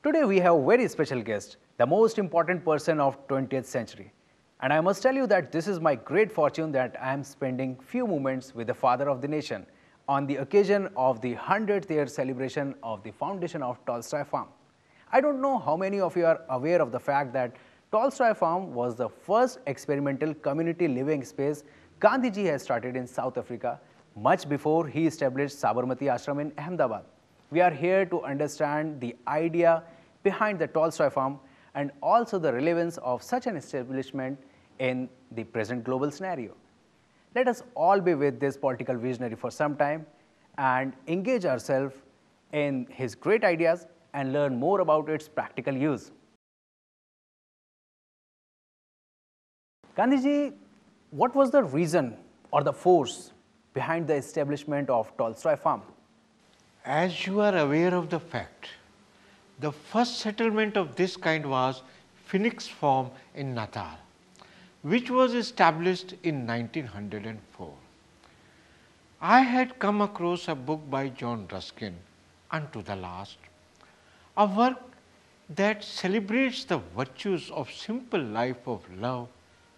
Today we have a very special guest, the most important person of 20th century. And I must tell you that this is my great fortune that I am spending few moments with the father of the nation on the occasion of the 100th year celebration of the foundation of Tolstoy Farm. I don't know how many of you are aware of the fact that Tolstoy Farm was the first experimental community living space Gandhiji has started in South Africa much before he established Sabarmati Ashram in Ahmedabad. We are here to understand the idea behind the Tolstoy Farm and also the relevance of such an establishment in the present global scenario. Let us all be with this political visionary for some time and engage ourselves in his great ideas and learn more about its practical use. Gandhiji, what was the reason or the force behind the establishment of Tolstoy Farm? As you are aware of the fact, the first settlement of this kind was Phoenix Farm in Natal, which was established in 1904. I had come across a book by John Ruskin, Unto the Last, a work that celebrates the virtues of simple life of love,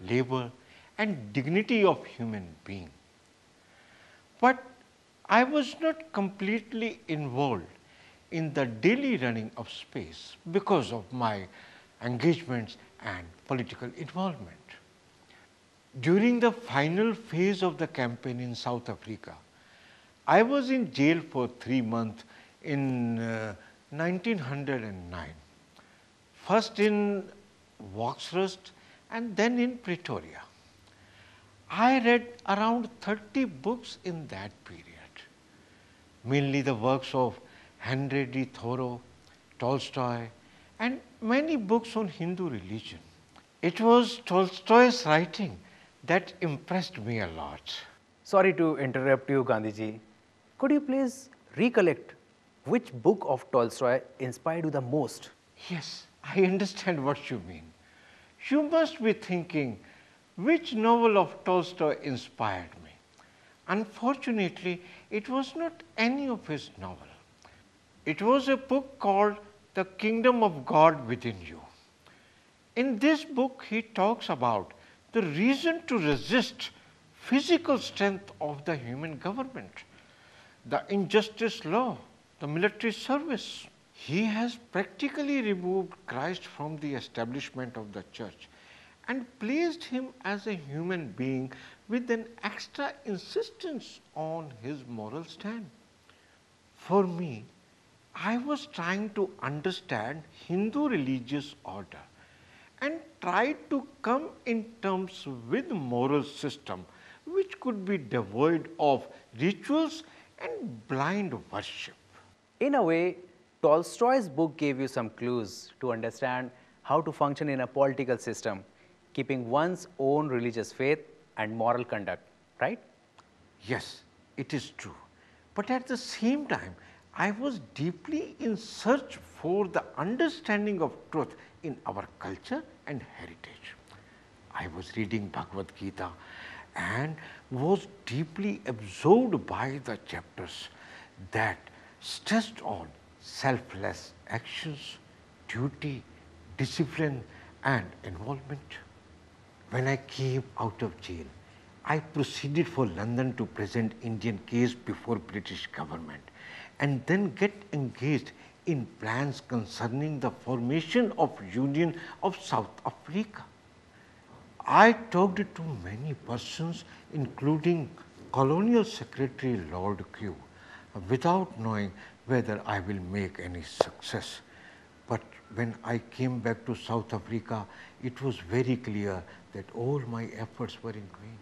labor, and dignity of human being. But I was not completely involved in the daily running of space because of my engagements and political involvement. During the final phase of the campaign in South Africa, I was in jail for 3 months in 1909, first in Waxrust and then in Pretoria. I read around 30 books in that period, mainly the works of Henry D. Thoreau, Tolstoy, and many books on Hindu religion. It was Tolstoy's writing that impressed me a lot. Sorry to interrupt you, Gandhiji. Could you please recollect which book of Tolstoy inspired you the most? Yes, I understand what you mean. You must be thinking, which novel of Tolstoy inspired me? Unfortunately, it was not any of his novel. It was a book called The Kingdom of God Within You. In this book, he talks about the reason to resist physical strength of the human government, the injustice law, the military service. He has practically removed Christ from the establishment of the church and placed him as a human being with an extra insistence on his moral stand. For me, I was trying to understand Hindu religious order and tried to come in terms with moral system which could be devoid of rituals and blind worship. In a way, Tolstoy's book gave you some clues to understand how to function in a political system, keeping one's own religious faith and moral conduct, right? Yes, it is true. But at the same time, I was deeply in search for the understanding of truth in our culture and heritage. I was reading Bhagavad Gita and was deeply absorbed by the chapters that stressed on selfless actions, duty, discipline, and involvement. When I came out of jail, I proceeded for London to present Indian case before British government and then get engaged in plans concerning the formation of Union of South Africa. I talked to many persons, including Colonial Secretary Lord Kew, without knowing whether I will make any success. But when I came back to South Africa, it was very clear that all my efforts were in vain.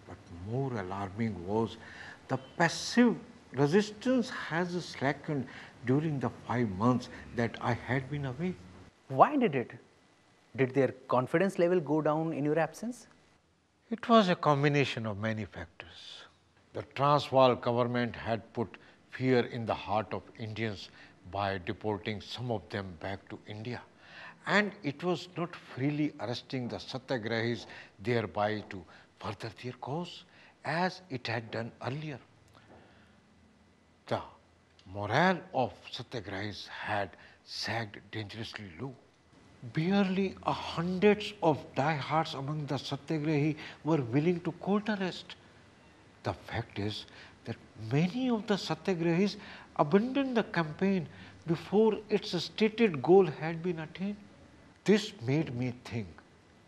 But more alarming was the passive resistance has slackened during the 5 months that I had been away. Why did it? Did their confidence level go down in your absence? It was a combination of many factors. The Transvaal government had put fear in the heart of Indians by deporting some of them back to India, and it was not freely arresting the Satyagrahis thereby to further their cause as it had done earlier. The morale of Satyagrahis had sagged dangerously low. Barely hundreds of diehards among the Satyagrahi were willing to court arrest. The fact is that many of the Satyagrahis abandoned the campaign before its stated goal had been attained. This made me think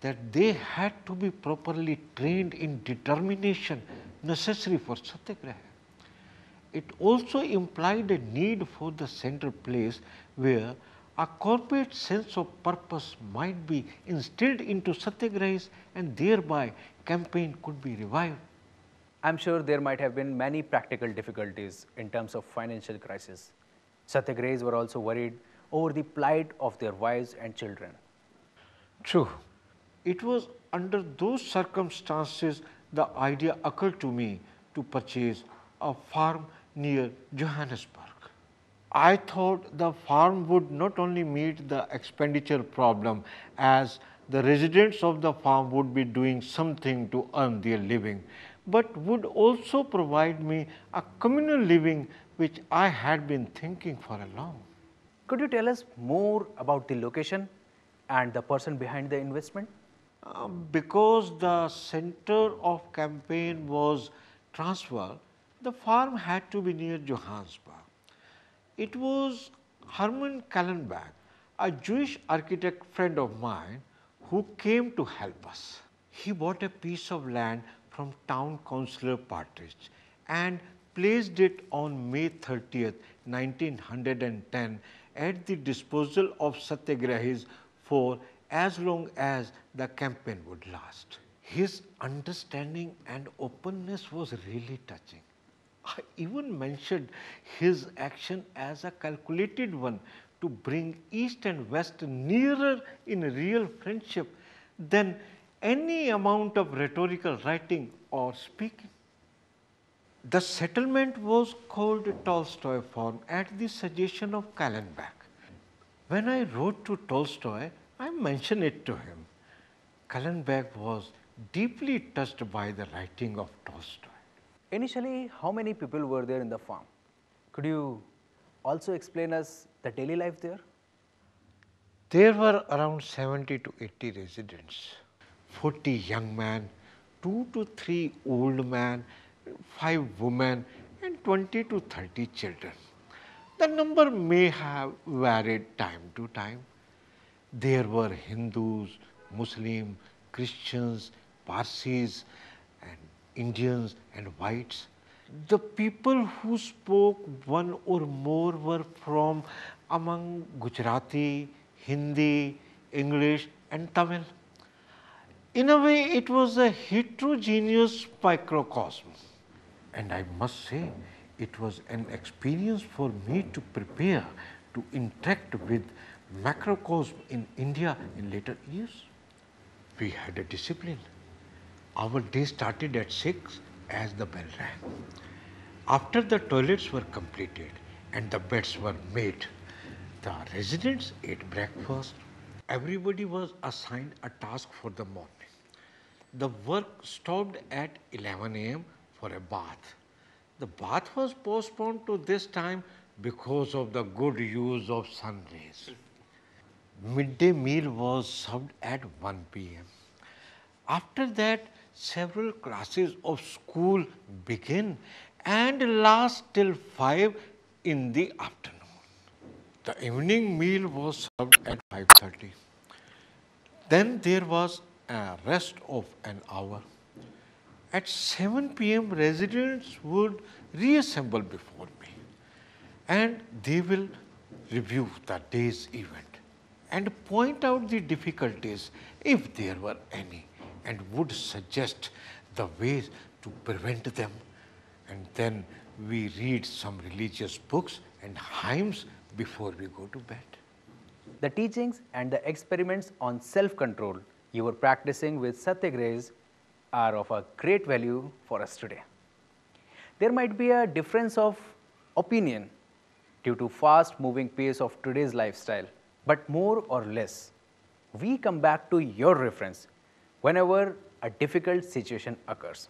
that they had to be properly trained in determination necessary for Satyagraha. It also implied a need for the central place where a corporate sense of purpose might be instilled into Satyagrahis and thereby campaign could be revived. I'm sure there might have been many practical difficulties in terms of financial crisis. Satyagrahis were also worried over the plight of their wives and children. True. It was under those circumstances the idea occurred to me to purchase a farm near Johannesburg. I thought the farm would not only meet the expenditure problem, as the residents of the farm would be doing something to earn their living, but would also provide me a communal living which I had been thinking for a long. Could you tell us more about the location and the person behind the investment? Because the center of campaign was Transvaal, the farm had to be near Johannesburg. It was Herman Kallenbach, a Jewish architect friend of mine, who came to help us. He bought a piece of land from town councillor Partridge and placed it on May 30th, 1910 at the disposal of Satyagrahis for as long as the campaign would last. His understanding and openness was really touching. I even mentioned his action as a calculated one to bring East and West nearer in real friendship than any amount of rhetorical writing or speaking. The settlement was called Tolstoy Farm at the suggestion of Kallenbach. When I wrote to Tolstoy, I mentioned it to him. Kallenbach was deeply touched by the writing of Tolstoy. Initially, how many people were there in the farm? Could you also explain us the daily life there? There were around 70 to 80 residents, 40 young men, 2 to 3 old men, 5 women and 20 to 30 children. The number may have varied time to time. There were Hindus, Muslims, Christians, Parsis and Indians and whites. The people who spoke one or more were from among Gujarati, Hindi, English and Tamil. In a way, it was a heterogeneous microcosm. And I must say, it was an experience for me to prepare to interact with macrocosm in India in later years. We had a discipline. Our day started at 6 as the bell rang. After the toilets were completed and the beds were made, the residents ate breakfast. Everybody was assigned a task for the morning. The work stopped at 11 a.m. for a bath. The bath was postponed to this time because of the good use of sun rays. Midday meal was served at 1 p.m. After that, several classes of school begin and last till 5 in the afternoon. The evening meal was served at 5:30. Then there was a rest of an hour. At 7 p.m., residents would reassemble before me and they will review the day's event and point out the difficulties if there were any and would suggest the ways to prevent them. And then we read some religious books and hymns before we go to bed. The teachings and the experiments on self-control you were practicing with Satyagrahis are of a great value for us today. There might be a difference of opinion due to fast-moving pace of today's lifestyle, but more or less, we come back to your reference whenever a difficult situation occurs.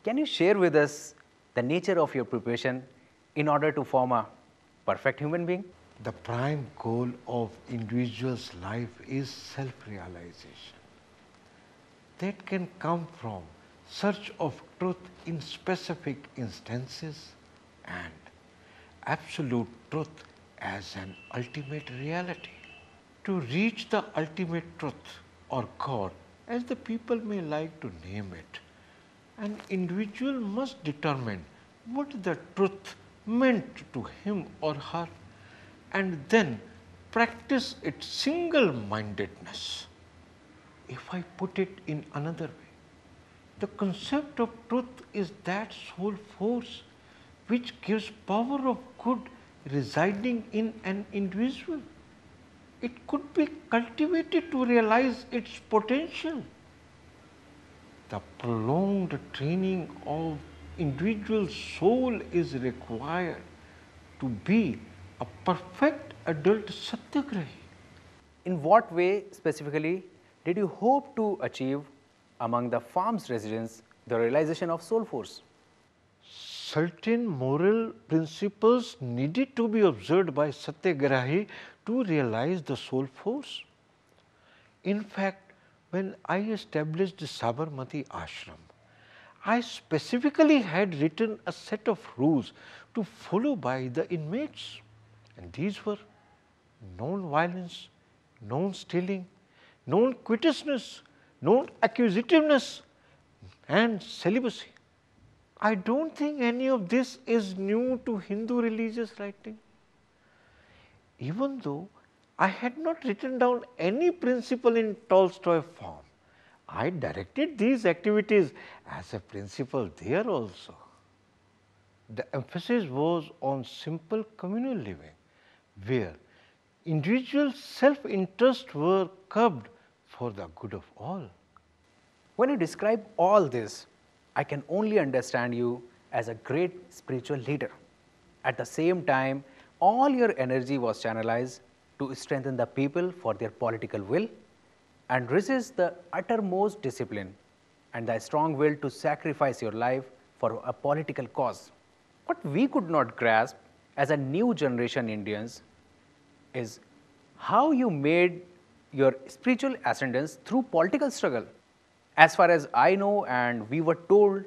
Can you share with us the nature of your preparation in order to form a perfect human being? The prime goal of individual's life is self-realization. That can come from search of truth in specific instances and absolute truth as an ultimate reality. To reach the ultimate truth or God, as the people may like to name it, an individual must determine what the truth meant to him or her and then practice its single-mindedness. If I put it in another way, the concept of truth is that soul force which gives power of good residing in an individual. It could be cultivated to realize its potential. The prolonged training of individual soul is required to be a perfect adult satyagrahi. In what way specifically did you hope to achieve among the farm's residents the realization of soul force? Certain moral principles needed to be observed by satyagrahi to realize the soul force. In fact, when I established the Sabarmati ashram, I specifically had written a set of rules to follow by the inmates, and these were non-violence, non-stealing, non-quitiousness, non-accusativeness, and celibacy. I don't think any of this is new to Hindu religious writing. Even though I had not written down any principle in Tolstoy form, I directed these activities as a principle there also. The emphasis was on simple communal living, where individual self-interest were curbed for the good of all. When you describe all this, I can only understand you as a great spiritual leader. At the same time, all your energy was channelized to strengthen the people for their political will and resist the uttermost discipline and the strong will to sacrifice your life for a political cause. What we could not grasp as a new generation Indians is how you made your spiritual ascendance through political struggle. As far as I know, and we were told,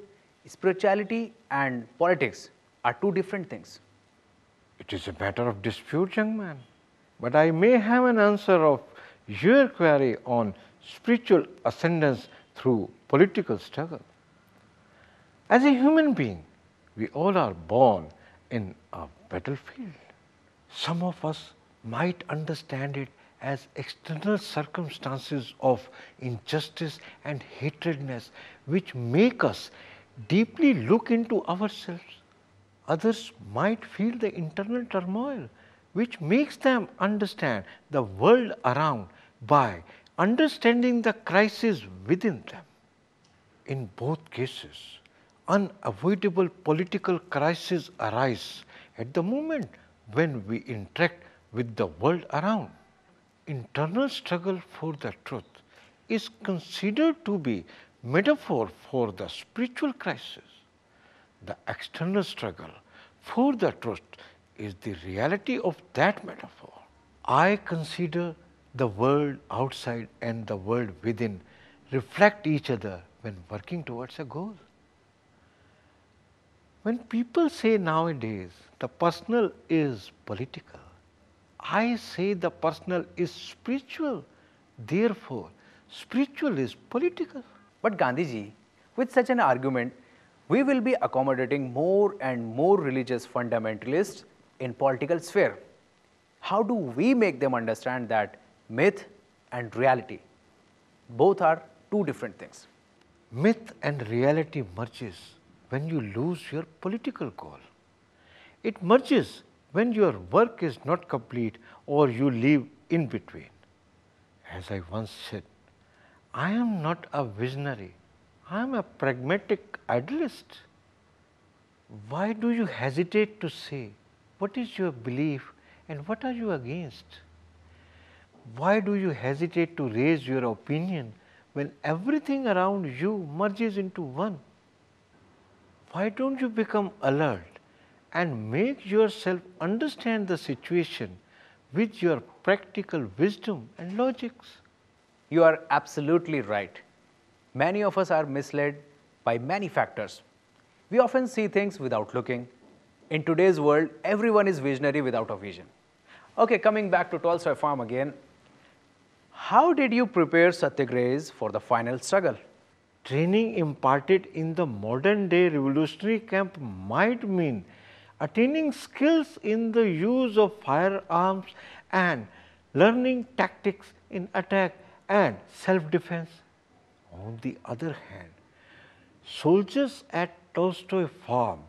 spirituality and politics are two different things. It is a matter of dispute, young man. But I may have an answer of your query on spiritual ascendance through political struggle. As a human being, we all are born in a battlefield. Some of us might understand it as external circumstances of injustice and hatredness which make us deeply look into ourselves. Others might feel the internal turmoil which makes them understand the world around by understanding the crisis within them. In both cases, unavoidable political crises arise at the moment when we interact with the world around. Internal struggle for the truth is considered to be metaphor for the spiritual crisis. The external struggle for the truth is the reality of that metaphor. I consider the world outside and the world within reflect each other when working towards a goal. When people say nowadays the personal is political, I say the personal is spiritual, therefore spiritual is political. But Gandhiji, with such an argument, we will be accommodating more and more religious fundamentalists in political sphere. How do we make them understand that myth and reality both are two different things? Myth and reality merges when you lose your political goal. It merges when your work is not complete or you live in between. As I once said, I am not a visionary, I am a pragmatic idealist. Why do you hesitate to say what is your belief and what are you against? Why do you hesitate to raise your opinion when everything around you merges into one? Why don't you become alert and make yourself understand the situation with your practical wisdom and logics. You are absolutely right. Many of us are misled by many factors. We often see things without looking. In today's world, everyone is visionary without a vision. Okay, coming back to Tolstoy farm again. How did you prepare satyagrahis for the final struggle? Training imparted in the modern day revolutionary camp might mean attaining skills in the use of firearms and learning tactics in attack and self-defense. On the other hand, soldiers at Tolstoy farm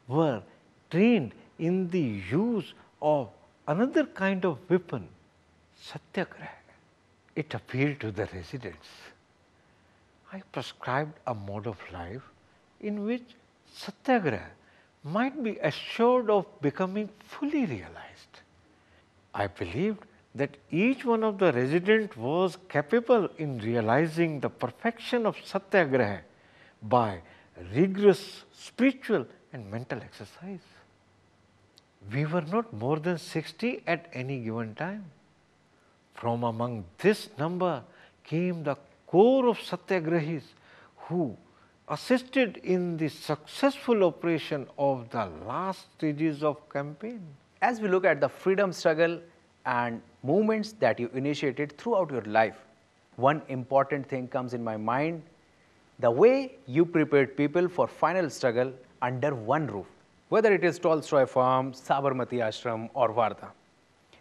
were trained in the use of another kind of weapon, satyagraha. It appealed to the residents. I prescribed a mode of life in which satyagraha might be assured of becoming fully realized. I believed that each one of the residents was capable in realizing the perfection of satyagraha by rigorous spiritual and mental exercise. We were not more than 60 at any given time. From among this number came the core of satyagrahis who assisted in the successful operation of the last stages of campaign. As we look at the freedom struggle and movements that you initiated throughout your life, one important thing comes in my mind: the way you prepared people for final struggle under one roof, whether it is Tolstoy farm, Sabarmati ashram or Wardha.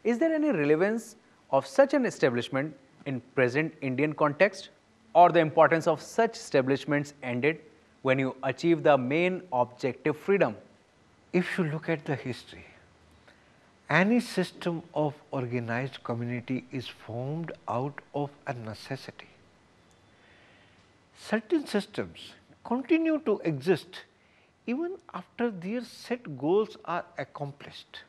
Is there any relevance of such an establishment in present Indian context, or the importance of such establishments ended when you achieve the main objective, freedom? If you look at the history, any system of organized community is formed out of a necessity. Certain systems continue to exist even after their set goals are accomplished.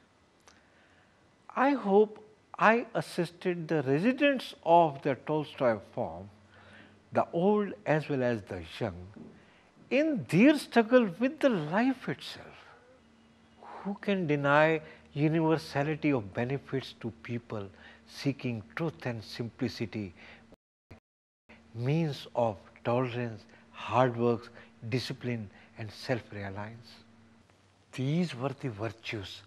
I hope I assisted the residents of the Tolstoy farm, the old as well as the young, in their struggle with the life itself. Who can deny universality of benefits to people seeking truth and simplicity, means of tolerance, hard work, discipline and self-reliance? These were the virtues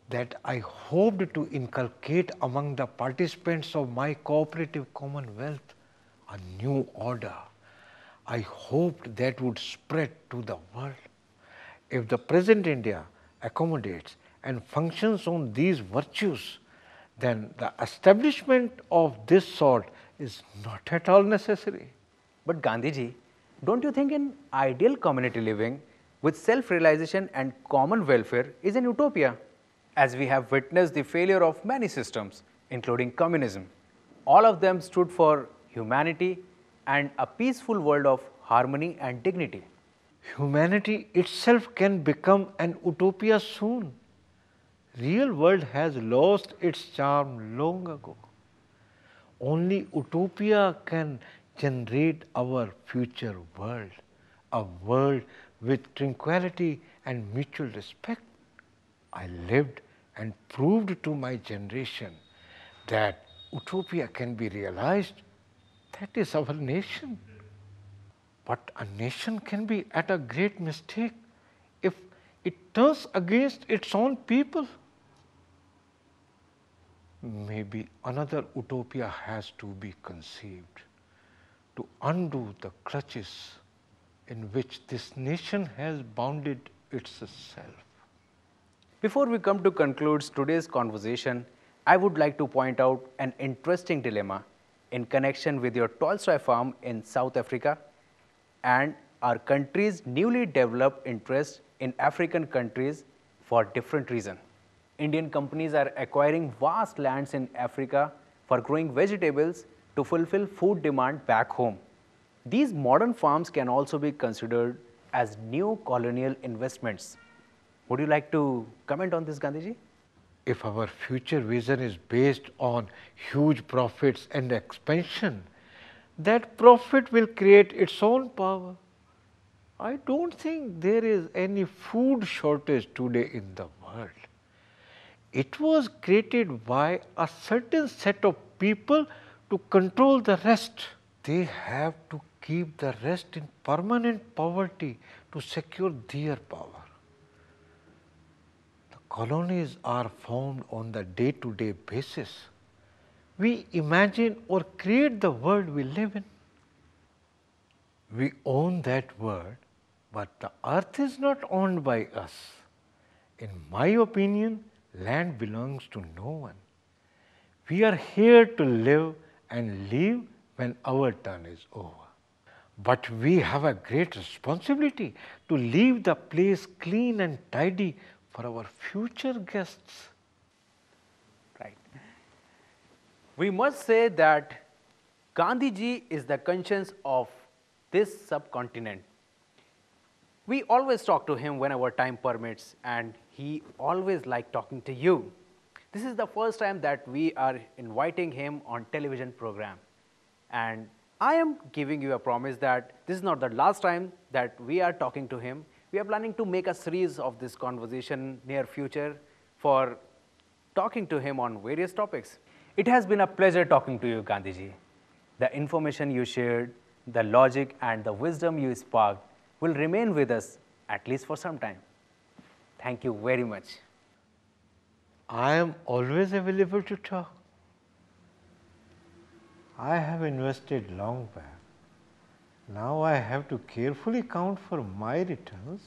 that I hoped to inculcate among the participants of my cooperative commonwealth, a new order. I hoped that would spread to the world. If the present India accommodates and functions on these virtues, then the establishment of this sort is not at all necessary. But Gandhiji, don't you think an ideal community living with self-realization and common welfare is an utopia? As we have witnessed the failure of many systems, including communism. All of them stood for humanity and a peaceful world of harmony and dignity. Humanity itself can become an utopia soon. Real world has lost its charm long ago. Only utopia can generate our future world, a world with tranquility and mutual respect. I lived and proved to my generation that utopia can be realized. That is our nation. But a nation can be at a great mistake if it turns against its own people. Maybe another utopia has to be conceived to undo the clutches in which this nation has bounded itself. Before we come to conclude today's conversation, I would like to point out an interesting dilemma in connection with your Tolstoy farm in South Africa and our country's newly developed interest in African countries for different reasons. Indian companies are acquiring vast lands in Africa for growing vegetables to fulfill food demand back home. These modern farms can also be considered as new colonial investments. Would you like to comment on this, Gandhiji? If our future vision is based on huge profits and expansion, that profit will create its own power. I don't think there is any food shortage today in the world. It was created by a certain set of people to control the rest. They have to keep the rest in permanent poverty to secure their power. The colonies are formed on the day-to-day basis. We imagine or create the world we live in. We own that world, but the earth is not owned by us. In my opinion, land belongs to no one. We are here to live and leave when our turn is over. But we have a great responsibility to leave the place clean and tidy for our future guests. Right. We must say that Gandhiji is the conscience of this subcontinent. We always talk to him whenever time permits, and he always liked talking to you. This is the first time that we are inviting him on television program. And I am giving you a promise that this is not the last time that we are talking to him. We are planning to make a series of this conversation near future for talking to him on various topics. It has been a pleasure talking to you, Gandhiji. The information you shared, the logic and the wisdom you sparked will remain with us at least for some time. Thank you very much. I am always available to talk. I have invested long back. Now I have to carefully count for my returns